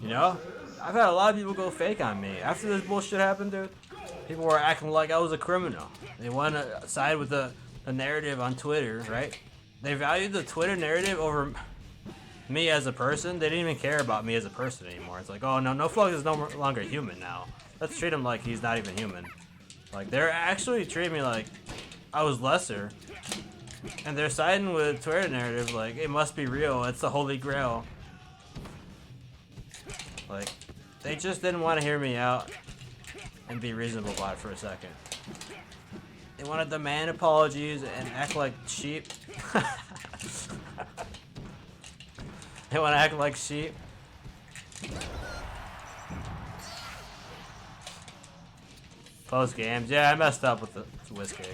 You know? I've had a lot of people go fake on me. After this bullshit happened, dude, people were acting like I was a criminal. They want to side with the narrative on Twitter, right? They valued the Twitter narrative over me as a person. They didn't even care about me as a person anymore. It's like, oh no, NoFluxes is no longer human now. Let's treat him like he's not even human. Like, they're actually treating me like I was lesser. And they're siding with Twitter narrative like, it must be real, it's the holy grail. Like, they just didn't want to hear me out and be reasonable about it for a second. They want to demand apologies and act like sheep. They want to act like sheep. Post games, yeah, I messed up with the whiz kick.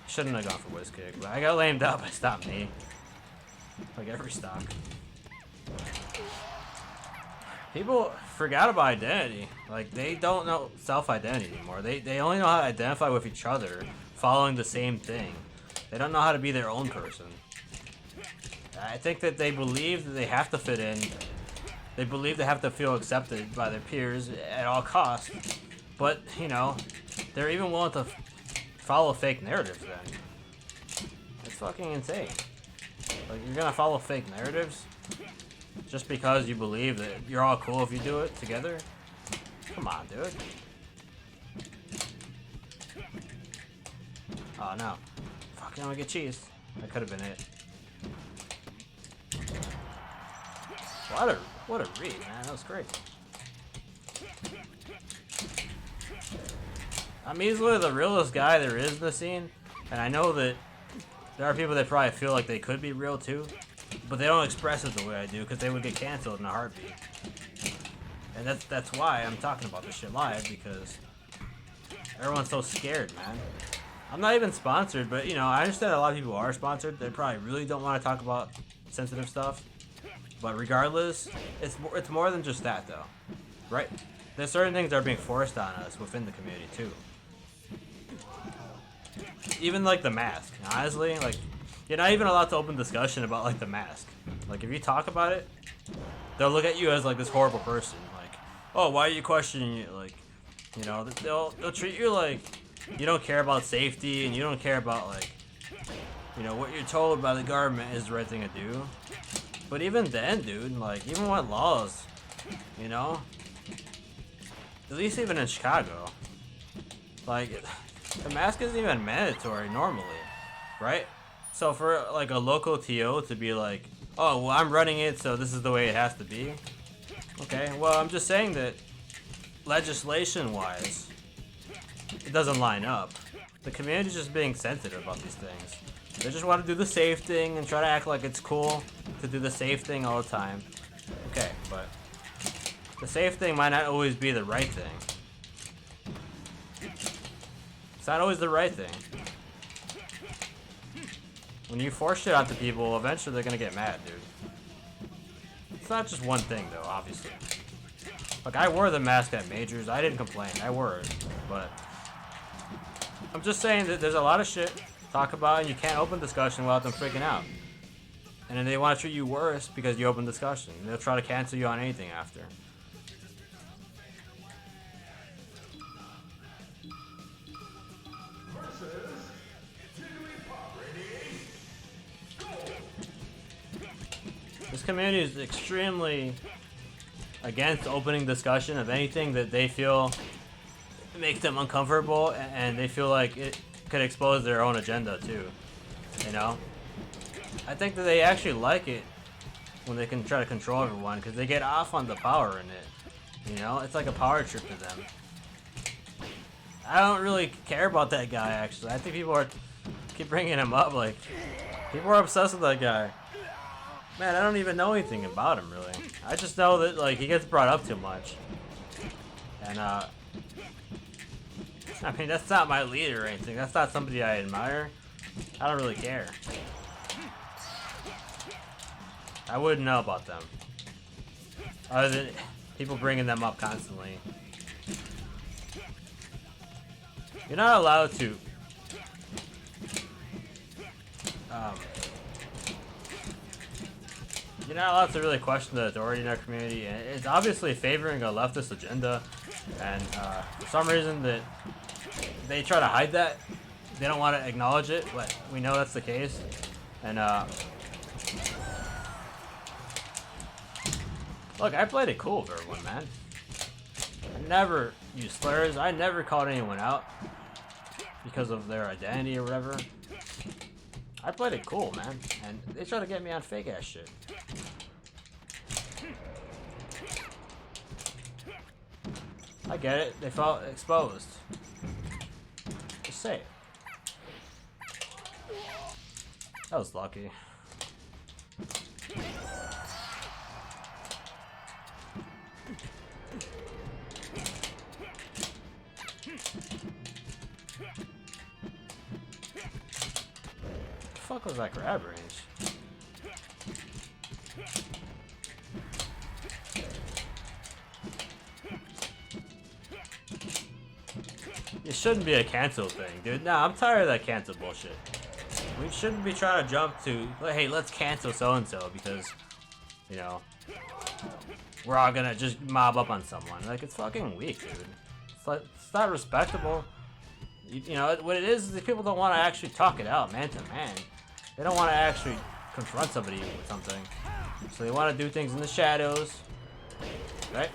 Shouldn't have gone for whiz kick, but I got lamed up by stop knee. Like every stock. People forgot about identity. Like, they don't know self-identity anymore. They only know how to identify with each other, following the same thing. They don't know how to be their own person. I think that they believe that they have to fit in. They believe they have to feel accepted by their peers at all costs. But, you know, they're even willing to follow fake narratives then. It's fucking insane. Like, you're gonna follow fake narratives just because you believe that you're all cool if you do it together? Come on, dude. Oh no. Fuck, I'm gonna get cheese. That could have been it. What a read, man. That was great. I'm easily the realest guy there is in the scene, and I know that there are people that probably feel like they could be real too, but they don't express it the way I do because they would get canceled in a heartbeat. And that's why I'm talking about this shit live, because everyone's so scared, man. I'm not even sponsored, but you know, I understand a lot of people are sponsored. They probably really don't want to talk about sensitive stuff. But regardless, it's more than just that though, right? There's certain things that are being forced on us within the community too. Even like the mask, honestly, like, you're not even allowed to open discussion about like the mask. Like, if you talk about it, they'll look at you as like this horrible person. Like, oh, why are you questioning it? Like, you know, they'll treat you like you don't care about safety and you don't care about, like, you know, what you're told by the government is the right thing to do. But even then, dude, like, even with laws, you know, at least even in Chicago, like, the mask isn't even mandatory normally, right? So for like a local TO to be like, oh, well, I'm running it, so this is the way it has to be. Okay, well, I'm just saying that legislation-wise, it doesn't line up. The community's just being sensitive about these things. They just want to do the safe thing and try to act like it's cool to do the safe thing all the time. Okay, but the safe thing might not always be the right thing. It's not always the right thing. When you force shit onto people, eventually they're gonna get mad, dude. It's not just one thing, though, obviously. Like, I wore the mask at majors. I didn't complain. I wore it. But I'm just saying that there's a lot of shit to talk about, and you can't open discussion without them freaking out. And then they want to treat you worse because you open discussion. They'll try to cancel you on anything after. This community is extremely against opening discussion of anything that they feel makes them uncomfortable, and they feel like it could expose their own agenda too. You know? I think that they actually like it when they can try to control everyone, because they get off on the power in it. You know? It's like a power trip to them. I don't really care about that guy, actually. I think people keep bringing him up. Like, people are obsessed with that guy. Man, I don't even know anything about him, really. I just know that, like, he gets brought up too much. And, I mean, that's not my leader or anything. That's not somebody I admire. I don't really care. I wouldn't know about them. Other than people bringing them up constantly. You're not allowed to you're not allowed to really question the authority in our community, and it's obviously favoring a leftist agenda, and for some reason that they try to hide that. They don't want to acknowledge it, but we know that's the case. And look, I played it cool with everyone, man. I never used slurs. I never called anyone out because of their identity or whatever. I played it cool, man, and they try to get me on fake ass shit. I get it. They felt exposed. Just say it. That was lucky. What the fuck was that grab range? It shouldn't be a cancel thing, dude. Nah, I'm tired of that cancel bullshit. We shouldn't be trying to jump to, hey, let's cancel so-and-so because, you know, we're all gonna just mob up on someone. Like, it's fucking weak, dude. It's not respectable. You know, what it is people don't want to actually talk it out, man to man. They don't want to actually confront somebody with something. So they want to do things in the shadows. Right?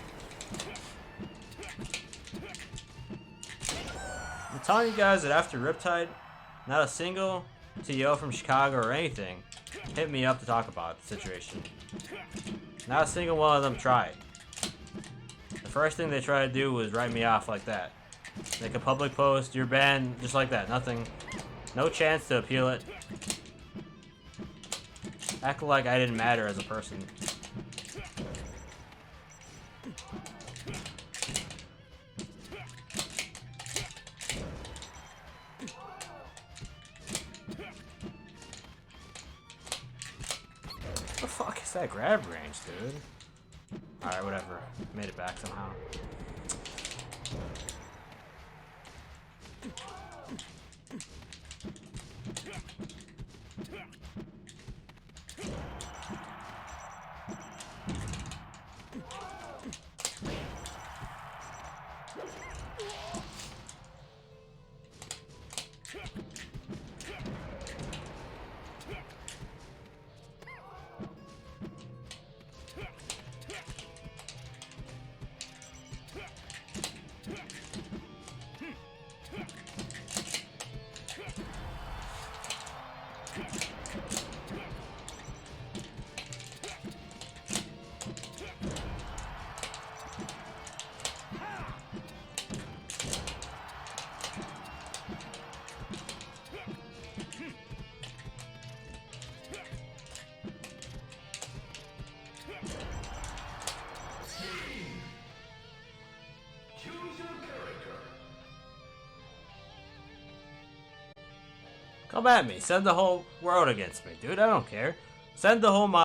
I'm telling you guys that after Riptide, not a single TO from Chicago or anything hit me up to talk about the situation. Not a single one of them tried. The first thing they tried to do was write me off like that. Make a public post, you're banned, just like that. Nothing. No chance to appeal it. Act like I didn't matter as a person. What the fuck is that grab range, dude? Alright, whatever. Made it back somehow. Come at me. Send the whole world against me, dude. I don't care. Send the whole